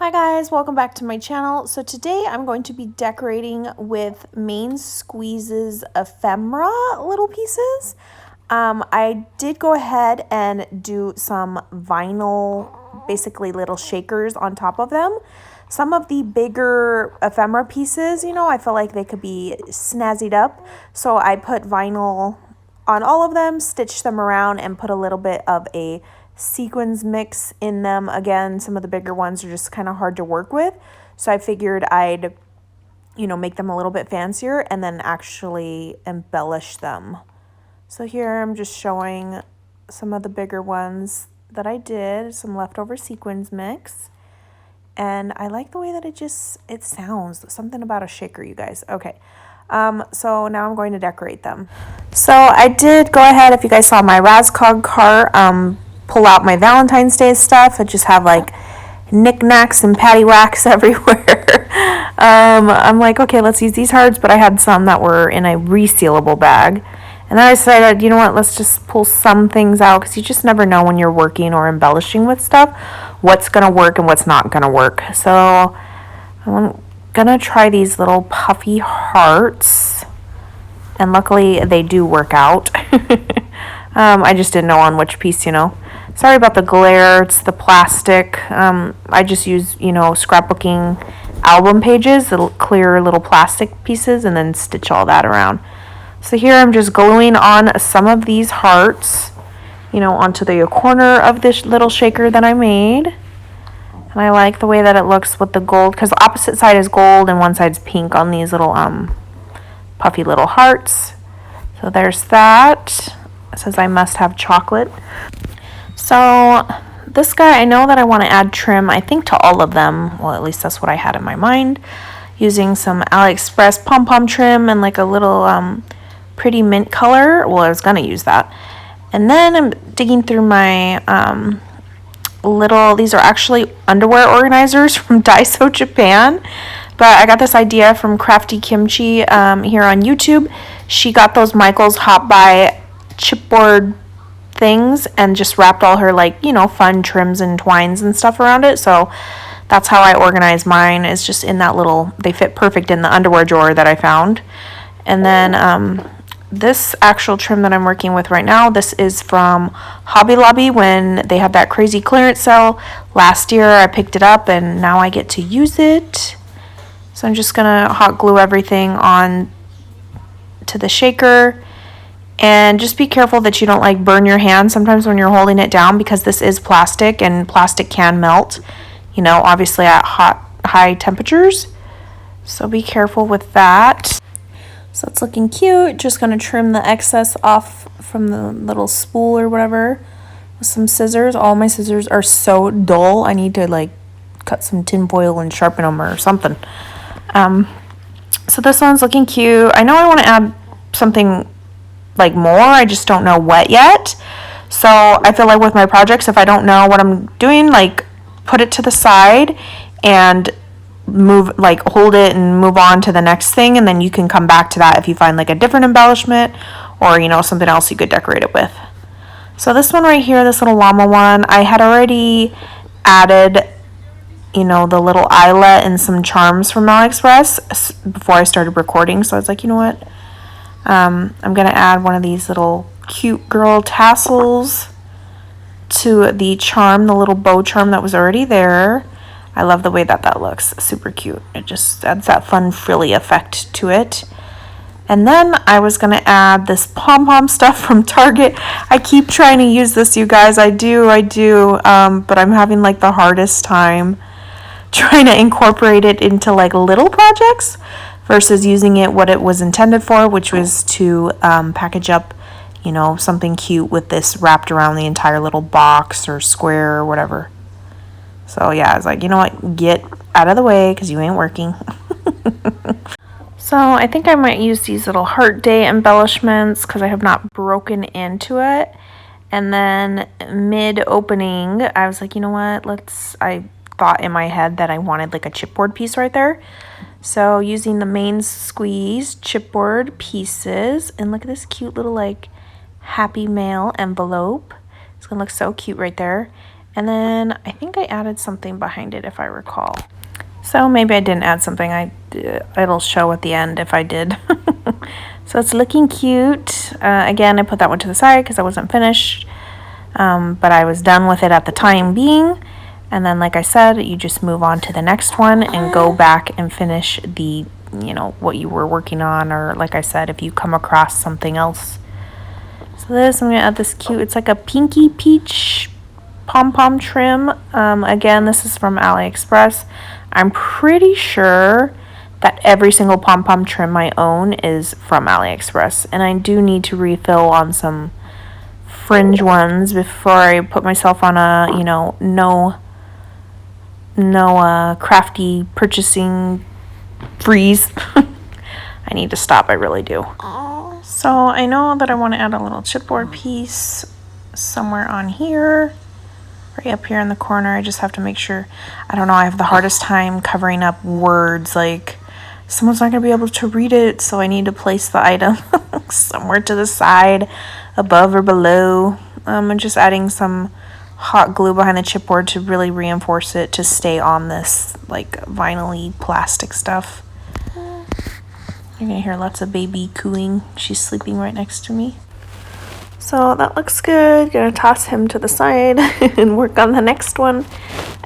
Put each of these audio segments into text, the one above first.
Hi guys, welcome back to my channel. So today I'm going to be decorating with Main Squeeze's ephemera little pieces. I did go ahead and do some vinyl, basically little shakers on top of them. Some of the bigger ephemera pieces, I feel like they could be snazzied up. So I put vinyl on all of them, stitched them around, and put a little bit of a sequins mix in them. Again, some of the bigger ones are just kind of hard to work with, so I figured I'd make them a little bit fancier and then actually embellish them. So here I'm just showing some of the bigger ones that I did, some leftover sequins mix, and I like the way that it sounds. Something about a shaker, you guys. Okay. So now I'm going to decorate them. So I did go ahead, if you guys saw my Razcog cart, pull out my Valentine's Day stuff. I just have like knickknacks and paddywhacks everywhere. I'm like, okay, let's use these hearts, but I had some that were in a resealable bag. And then I decided, you know what, let's just pull some things out, because you just never know when you're working or embellishing with stuff what's going to work and what's not going to work. So I'm going to try these little puffy hearts, and luckily they do work out. I just didn't know on which piece, Sorry about the glare, it's the plastic. I just use, scrapbooking album pages, the clear little plastic pieces, and then stitch all that around. So here I'm just gluing on some of these hearts, onto the corner of this little shaker that I made. And I like the way that it looks with the gold, because the opposite side is gold and one side's pink on these little puffy little hearts. So there's that. It says I must have chocolate. So this guy, I know that I want to add trim, I think, to all of them. Well, at least that's what I had in my mind. Using some AliExpress pom-pom trim and like a little pretty mint color. Well, I was going to use that. And then I'm digging through my these are actually underwear organizers from Daiso Japan. But I got this idea from Crafty Kimchi here on YouTube. She got those Michaels Hot Buy chipboard things and just wrapped all her fun trims and twines and stuff around it. So that's how I organize mine, is just in that little, they fit perfect in the underwear drawer that I found. And then this actual trim that I'm working with right now, this is from Hobby Lobby when they had that crazy clearance sale last year. I picked it up and now I get to use it. So I'm just gonna hot glue everything on to the shaker. And just be careful that you don't burn your hand sometimes when you're holding it down, because this is plastic and plastic can melt, obviously at high temperatures. So be careful with that. So it's looking cute. Just going to trim the excess off from the little spool or whatever with some scissors. All my scissors are so dull. I need to cut some tin foil and sharpen them or something. So this one's looking cute. I know I want to add something more, I just don't know what yet. So I feel like with my projects, if I don't know what I'm doing, put it to the side and move, hold it and move on to the next thing, and then you can come back to that if you find a different embellishment or something else you could decorate it with. So this one right here, this little llama one, I had already added the little eyelet and some charms from AliExpress before I started recording. So I was like, you know what, I'm going to add one of these little cute girl tassels to the charm, the little bow charm that was already there. I love the way that looks. Super cute. It just adds that fun frilly effect to it. And then I was going to add this pom-pom stuff from Target. I keep trying to use this, you guys. I do. But I'm having the hardest time trying to incorporate it into little projects versus using it what it was intended for, which was to package up, something cute with this wrapped around the entire little box or square or whatever. So yeah, I was like, you know what, get out of the way because you ain't working. So I think I might use these little heart day embellishments because I have not broken into it. And then mid-opening, I was like, you know what, I thought in my head that I wanted a chipboard piece right there. So using the Main Squeeze chipboard pieces, and look at this cute little Happy Mail envelope. It's gonna look so cute right there. And then I think I added something behind it if I recall. So maybe I didn't add something. It'll show at the end if I did. So it's looking cute. Again, I put that one to the side because I wasn't finished. But I was done with it at the time being. And then, like I said, you just move on to the next one and go back and finish the, you know, what you were working on. Or like I said, if you come across something else. So this, I'm going to add this cute, it's like a pinky peach pom-pom trim. Again, this is from AliExpress. I'm pretty sure that every single pom-pom trim I own is from AliExpress. And I do need to refill on some fringe ones before I put myself on a, you know, no crafty purchasing freeze. I need to stop, I really do. So I know that I want to add a little chipboard piece somewhere on here. Right up here in the corner. I just have to make sure. I don't know, I have the hardest time covering up words. Like, someone's not going to be able to read it, so I need to place the item somewhere to the side, above or below. I'm just adding some hot glue behind the chipboard to really reinforce it to stay on this, like, vinyl-y plastic stuff. You're going to hear lots of baby cooing. She's sleeping right next to me. So that looks good. Gonna toss him to the side and work on the next one.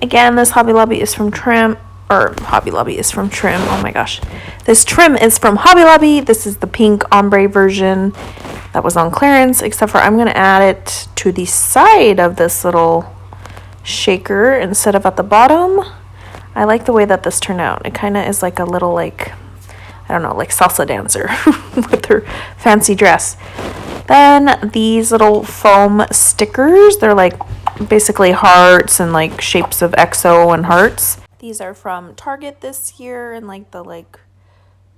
Again, this Hobby Lobby is from Trim, or Hobby Lobby is from Trim. Oh my gosh. This trim is from Hobby Lobby. This is the pink ombre version that was on clearance, except for I'm gonna add it to the side of this little shaker instead of at the bottom. I like the way that this turned out. It kind of is like a little, like, I don't know, like salsa dancer with her fancy dress. Then these little foam stickers, they're like basically hearts and like shapes of XO and hearts. These are from Target this year in like the like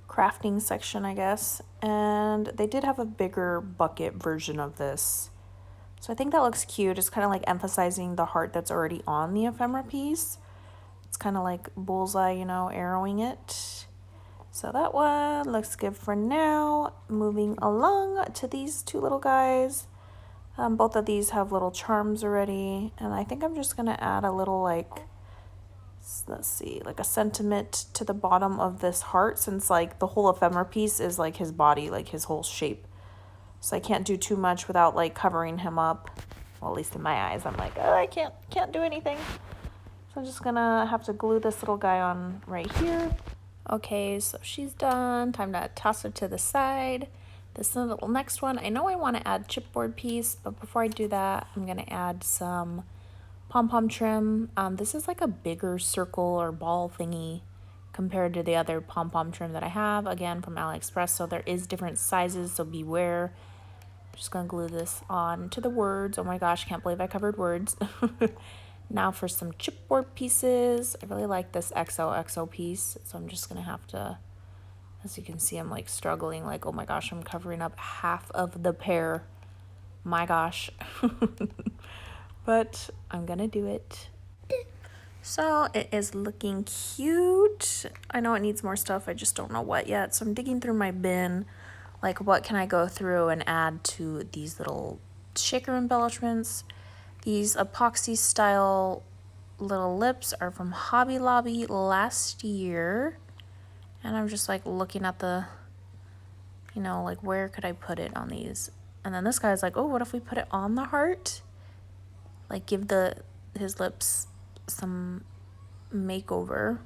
crafting section, I guess. And they did have a bigger bucket version of this. So I think that looks cute. It's kind of like emphasizing the heart that's already on the ephemera piece. It's kind of like bullseye, you know, arrowing it. So that one looks good for now. Moving along to these two little guys. Both of these have little charms already. And I think I'm just going to add a little, like, let's see, like a sentiment to the bottom of this heart. Since, like, the whole ephemera piece is, like, his body, like, his whole shape. So I can't do too much without, like, covering him up. Well, at least in my eyes. I'm like, oh, I can't do anything. So I'm just going to have to glue this little guy on right here. Okay, so she's done. Time to toss her to the side. This little next one, I know I want to add chipboard piece, but before I do that, I'm going to add some pom-pom trim. This is like a bigger circle or ball thingy compared to the other pom-pom trim that I have, again, from AliExpress. So there is different sizes, so beware. I'm just going to glue this on to the words. Oh my gosh, can't believe I covered words. Now for some chipboard pieces. I really like this XOXO piece, so I'm just going to have to, as you can see, I'm like struggling, like, oh my gosh, I'm covering up half of the pear. My gosh. But I'm going to do it. So it is looking cute. I know it needs more stuff, I just don't know what yet. So I'm digging through my bin, like what can I go through and add to these little shaker embellishments. These epoxy style little lips are from Hobby Lobby last year. And I'm just like looking at the, you know, like where could I put it on these? And then this guy's like, oh, what if we put it on the heart? Like give his lips some makeover.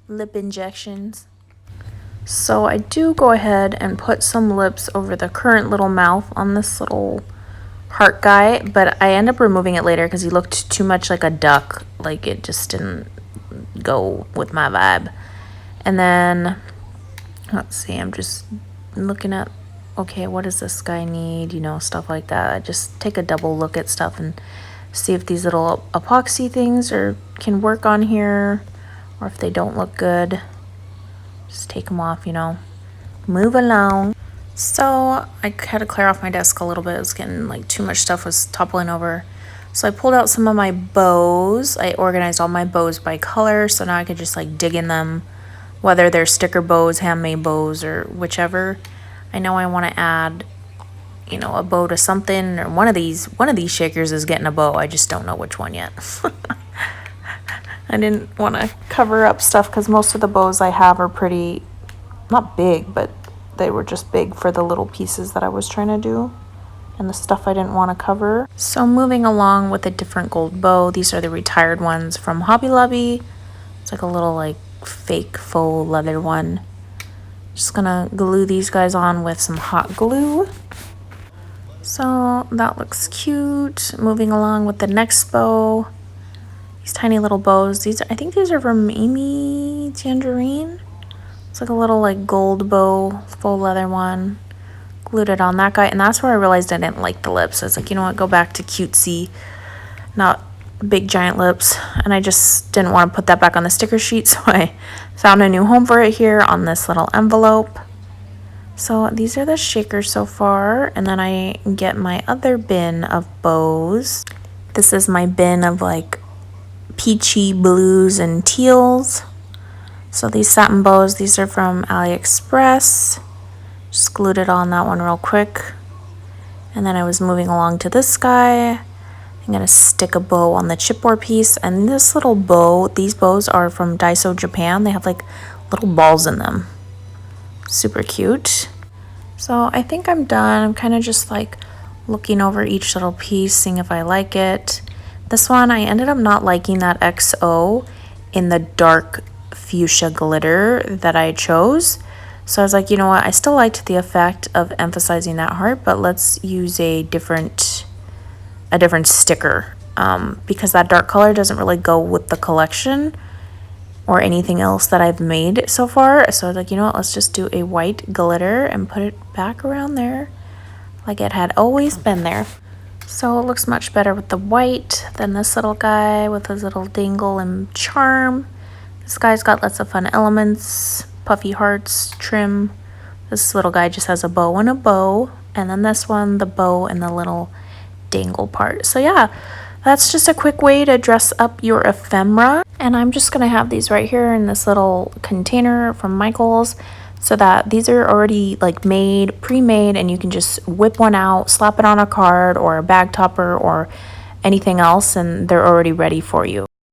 Lip injections. So I do go ahead and put some lips over the current little mouth on this little heart guy, but I end up removing it later because he looked too much like a duck. Like it just didn't go with my vibe. And then let's see, I'm just looking at, okay, what does this guy need, you know, stuff like that. I just take a double look at stuff and see if these little epoxy things can work on here, or if they don't look good, just take them off, you know, move along. So I had to clear off my desk a little bit. It was getting like too much stuff was toppling over. So I pulled out some of my bows. I organized all my bows by color, so now I could just like dig in them, whether they're sticker bows, handmade bows, or whichever. I know I want to add you know, a bow to something, or one of these shakers is getting a bow. I just don't know which one yet. I didn't want to cover up stuff because most of the bows I have are pretty, not big, but they were just big for the little pieces that I was trying to do and the stuff I didn't want to cover. So moving along with a different gold bow, these are the retired ones from Hobby Lobby. It's like a little like fake faux leather one. Just gonna glue these guys on with some hot glue. So that looks cute. Moving along with the next bow. These tiny little bows. I think these are from Amy Tangerine. It's like a little like gold bow, faux leather one. Glued it on that guy, and that's where I realized I didn't like the lips. I was like, you know what, go back to cutesy, not big giant lips. And I just didn't want to put that back on the sticker sheet, so I found a new home for it here on this little envelope. So these are the shakers so far, and then I get my other bin of bows. This is my bin of like peachy blues and teals. So these satin bows, these are from AliExpress. Just glued it on that one real quick. And then I was moving along to this guy. I'm gonna stick a bow on the chipboard piece, and this little bow, these bows are from Daiso Japan. They have like little balls in them. Super cute. So I think I'm done. I'm kind of just like looking over each little piece, seeing if I like it. This one, I ended up not liking that XO in the dark fuchsia glitter that I chose. So I was like, you know what, I still liked the effect of emphasizing that heart, but let's use a different sticker, because that dark color doesn't really go with the collection or anything else that I've made so far. So I was like, you know what, let's just do a white glitter and put it back around there like it had always been there. So it looks much better with the white than this little guy with his little dangle and charm. This guy's got lots of fun elements, puffy hearts, trim. This little guy just has a bow and a bow. And then this one, the bow and the little dangle part. So yeah, that's just a quick way to dress up your ephemera. And I'm just gonna have these right here in this little container from Michael's, so that these are already like made, pre-made, and you can just whip one out, slap it on a card or a bag topper or anything else, and they're already ready for you.